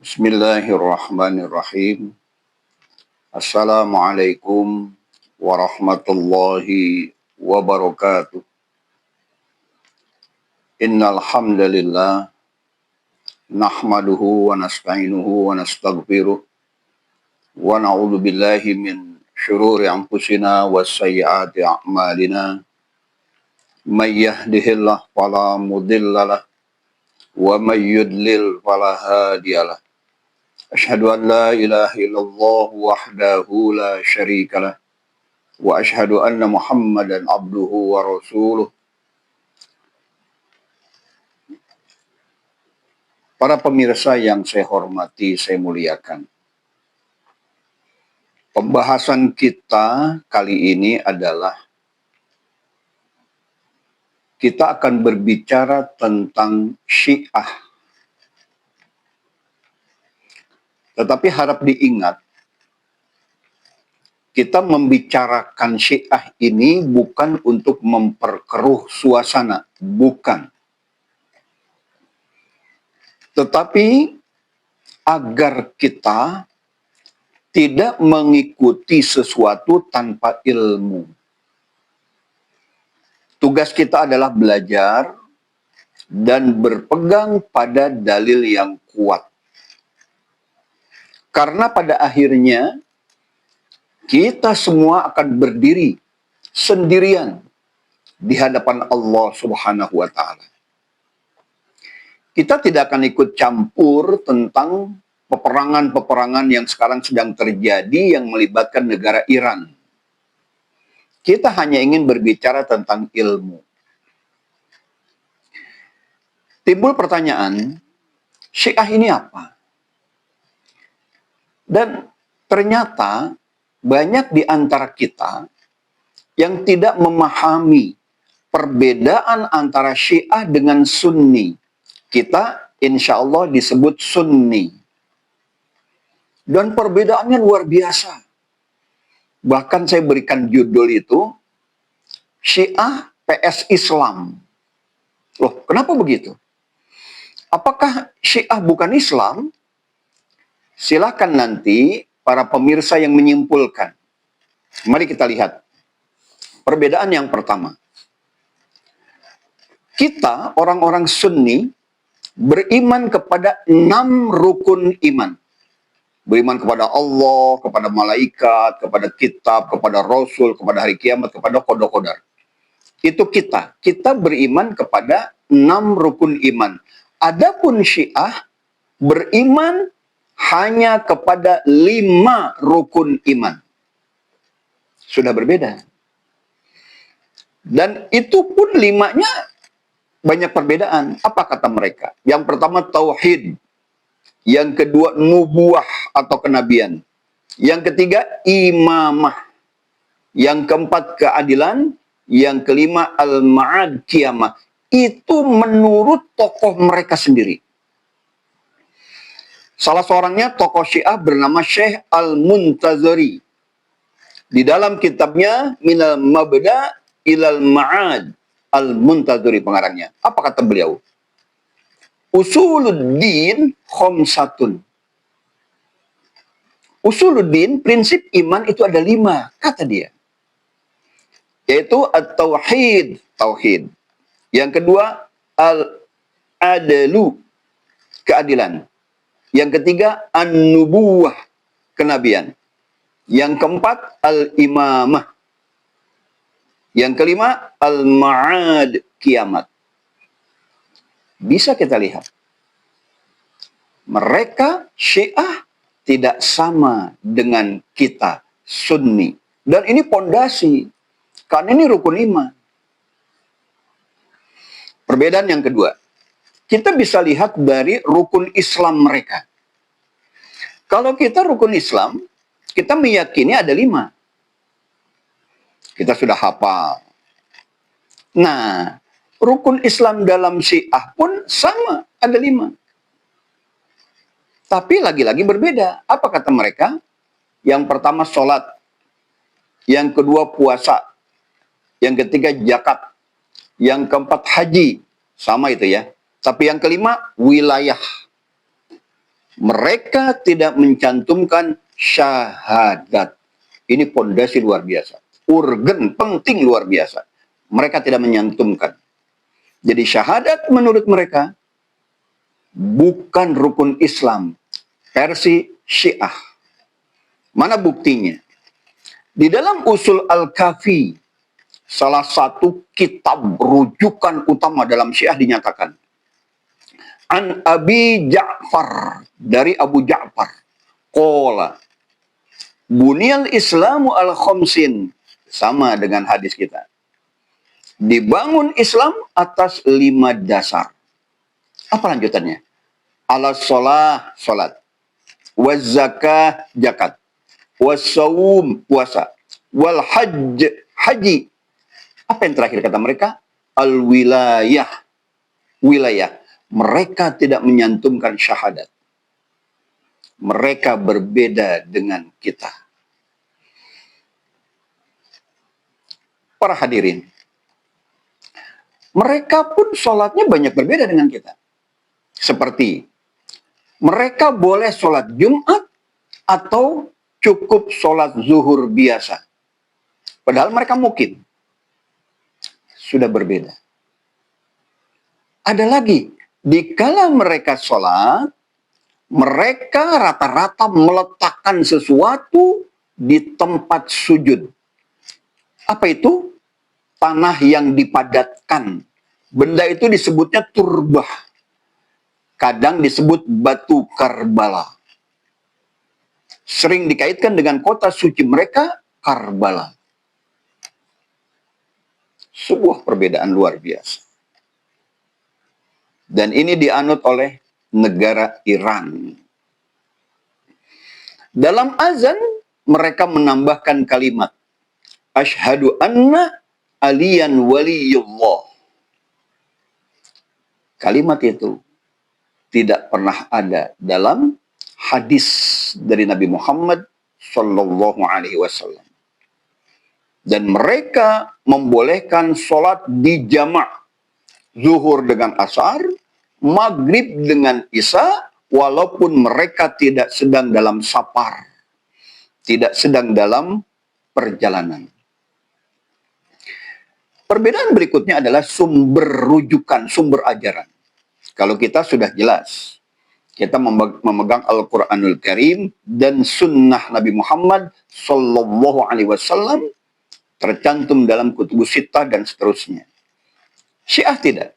Bismillahirrahmanirrahim. Assalamualaikum warahmatullahi wabarakatuh. Innal hamdalillah nahmaduhu wa nasta'inuhu wa nastaghfiruh wa na'udzu billahi min syururi anfusina wa sayyiati a'malina. May yahdihillahu fala mudhillalah wa may yudlil fala hadiyalah. Asyhadu an la ilaha illallah wahdahu la syarikalah wa asyhadu anna Muhammadan abduhu wa rasuluh. Para pemirsa yang saya hormati, saya muliakan. Pembahasan kita kali ini adalah kita akan berbicara tentang Syiah. Tetapi harap diingat, kita membicarakan Syiah ini bukan untuk memperkeruh suasana, bukan. Tetapi agar kita tidak mengikuti sesuatu tanpa ilmu. Tugas kita adalah belajar dan berpegang pada dalil yang kuat. Karena pada akhirnya kita semua akan berdiri sendirian di hadapan Allah Subhanahu wa Ta'ala. Kita tidak akan ikut campur tentang peperangan-peperangan yang sekarang sedang terjadi yang melibatkan negara Iran. Kita hanya ingin berbicara tentang ilmu. Timbul pertanyaan, Syiah ini apa? Dan ternyata banyak di antara kita yang tidak memahami perbedaan antara Syiah dengan Sunni. Kita insya Allah disebut Sunni. Dan perbedaannya luar biasa. Bahkan saya berikan judul itu, Syiah PS Islam. Loh, kenapa begitu? Apakah Syiah bukan Islam? Silakan nanti para pemirsa yang menyimpulkan. Mari kita lihat. Perbedaan yang pertama. Kita, orang-orang Sunni, beriman kepada 6 rukun iman. Beriman kepada Allah, kepada malaikat, kepada kitab, kepada rasul, kepada hari kiamat, kepada qada-qadar. Itu kita. Kita beriman kepada 6 rukun iman. Adapun Syiah beriman hanya kepada 5 rukun iman. Sudah berbeda. Dan itu pun 5-nya banyak perbedaan. Apa kata mereka? Yang pertama tauhid. Yang kedua nubuah atau kenabian. Yang ketiga imamah. Yang keempat keadilan. Yang kelima al-ma'ad kiamah. Itu menurut tokoh mereka sendiri. Salah seorangnya tokoh Syiah bernama Syekh Al-Muntaziri. Di dalam kitabnya Minal Mabda Ilal Ma'ad, Al-Muntaziri pengarangnya. Apa kata beliau? Usuluddin khamsatun. Usuluddin, prinsip iman itu ada 5, kata dia. Yaitu at-tauhid, tauhid. Yang kedua, al-adalu, keadilan. Yang ketiga, an-nubuwah, kenabian. Yang keempat, al-imamah. Yang kelima, al-ma'ad, kiamat. Bisa kita lihat. Mereka Syiah tidak sama dengan kita Sunni. Dan ini pondasi. Karena ini rukun iman. Perbedaan yang kedua. Kita bisa lihat dari rukun Islam mereka. Kalau kita rukun Islam, kita meyakini ada 5. Kita sudah hafal. Nah, rukun Islam dalam Syiah pun sama, ada 5. Tapi lagi-lagi berbeda. Apa kata mereka? Yang pertama sholat. Yang kedua puasa. Yang ketiga zakat. Yang keempat haji. Sama itu ya. Tapi yang kelima, wilayah. Mereka tidak mencantumkan syahadat. Ini pondasi luar biasa. Urgen, penting luar biasa. Mereka tidak menyantumkan. Jadi syahadat menurut mereka bukan rukun Islam versi Syiah. Mana buktinya? Di dalam Usul Al-Kafi, salah satu kitab rujukan utama dalam Syiah dinyatakan, An Abi Ja'far, dari Abu Ja'far, qala Bunyal Islamu al-khamsin, sama dengan hadis kita. Dibangun Islam atas 5 dasar. Apa lanjutannya? Ala sholah, sholat. Waz zakah, zakat. Was saum, puasa. Wal hajj, haji. Apa yang terakhir kata mereka? Al wilayah, wilayah. Mereka tidak menyantumkan syahadat. Mereka berbeda dengan kita. Para hadirin, mereka pun sholatnya banyak berbeda dengan kita. Seperti mereka boleh sholat Jumat atau cukup sholat zuhur biasa. Padahal mereka mungkin sudah berbeda. Ada lagi, dikala mereka sholat, mereka rata-rata meletakkan sesuatu di tempat sujud. Apa itu? Tanah yang dipadatkan. Benda itu disebutnya turbah. Kadang disebut batu Karbala. Sering dikaitkan dengan kota suci mereka, Karbala. Sebuah perbedaan luar biasa. Dan ini dianut oleh negara Iran. Dalam azan, mereka menambahkan kalimat, Asyhadu anna aliyan waliyullah. Kalimat itu tidak pernah ada dalam hadis dari Nabi Muhammad Sallallahu Alaihi Wasallam. Dan mereka membolehkan sholat di jamak, zuhur dengan asar, maghrib dengan isya, walaupun mereka tidak sedang dalam safar, tidak sedang dalam perjalanan. Perbedaan berikutnya adalah sumber rujukan, sumber ajaran. Kalau kita sudah jelas, kita memegang Al-Quranul Karim dan sunnah Nabi Muhammad Sallallahu Alaihi Wasallam tercantum dalam Kutubus Sittah dan seterusnya. Syiah tidak.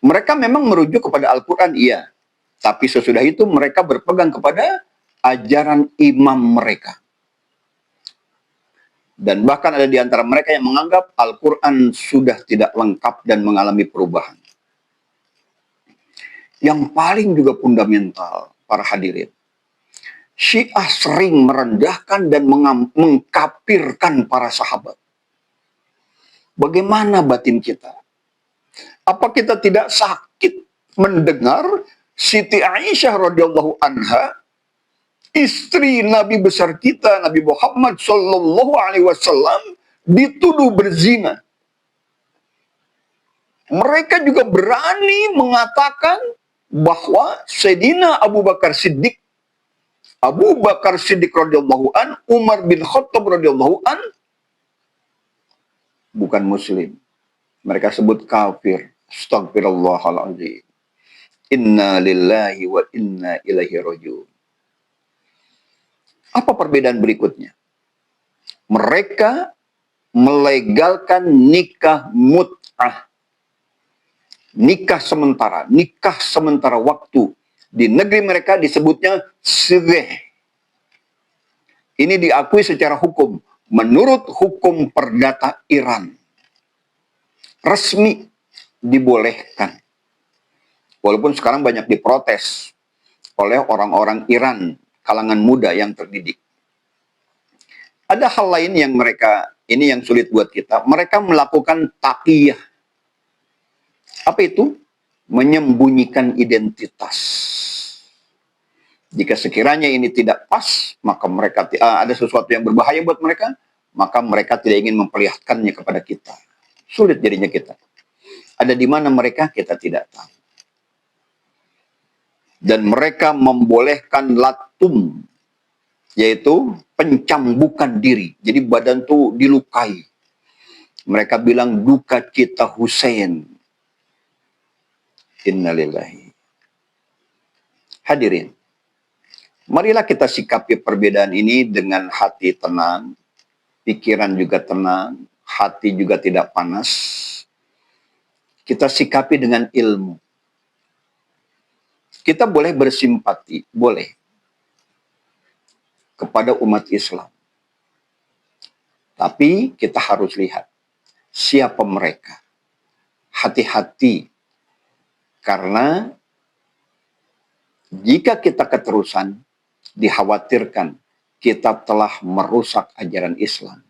Mereka memang merujuk kepada Al-Quran, iya. Tapi sesudah itu mereka berpegang kepada ajaran imam mereka. Dan bahkan ada di antara mereka yang menganggap Al-Quran sudah tidak lengkap dan mengalami perubahan. Yang paling juga fundamental, para hadirin, Syiah sering merendahkan dan mengkapirkan para sahabat. Bagaimana batin kita? Apa kita tidak sakit mendengar Siti Aisyah radhiyallahu anha, istri Nabi besar kita, Nabi Muhammad Sallallahu Alaihi Wasallam, dituduh berzina. Mereka juga berani mengatakan bahwa Sayyidina Abu Bakar Siddiq radhiyallahu an, Umar bin Khattab radhiyallahu an, bukan muslim. Mereka sebut kafir. Astagfirullahaladzim. Inna lillahi wa inna ilaihi rajiun. Apa perbedaan berikutnya? Mereka melegalkan nikah mut'ah. Nikah sementara waktu. Di negeri mereka disebutnya sireh. Ini diakui secara hukum. Menurut hukum perdata Iran. Resmi dibolehkan. Walaupun sekarang banyak diprotes oleh orang-orang Iran, kalangan muda yang terdidik. Ada hal lain yang mereka, ini yang sulit buat kita, mereka melakukan taqiyah. Apa itu? Menyembunyikan identitas. Jika sekiranya ini tidak pas, maka mereka ada sesuatu yang berbahaya buat mereka, maka mereka tidak ingin memperlihatkannya kepada kita. Sulit jadinya kita. Ada di mana mereka, kita tidak tahu. Dan mereka membolehkan latum, yaitu pencambukan diri. Jadi badan tuh dilukai. Mereka bilang duka cita Husain. Innalillahi. Hadirin, marilah kita sikapi perbedaan ini dengan hati tenang, pikiran juga tenang, hati juga tidak panas. Kita sikapi dengan ilmu. Kita boleh bersimpati, boleh, kepada umat Islam. Tapi kita harus lihat siapa mereka. Hati-hati, karena jika kita keterusan, dikhawatirkan kita telah merusak ajaran Islam.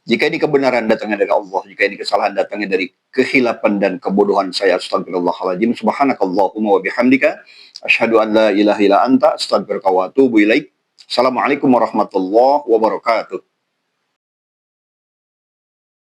Jika ini kebenaran datangnya dari Allah, jika ini kesalahan datangnya dari kehilapan dan kebodohan saya, astagfirullahaladzim, subhanakallahumma wa bihamdika, asyhadu an la ilaha illa anta, astagfiruka wa atubu ilaik. Assalamualaikum warahmatullahi wabarakatuh.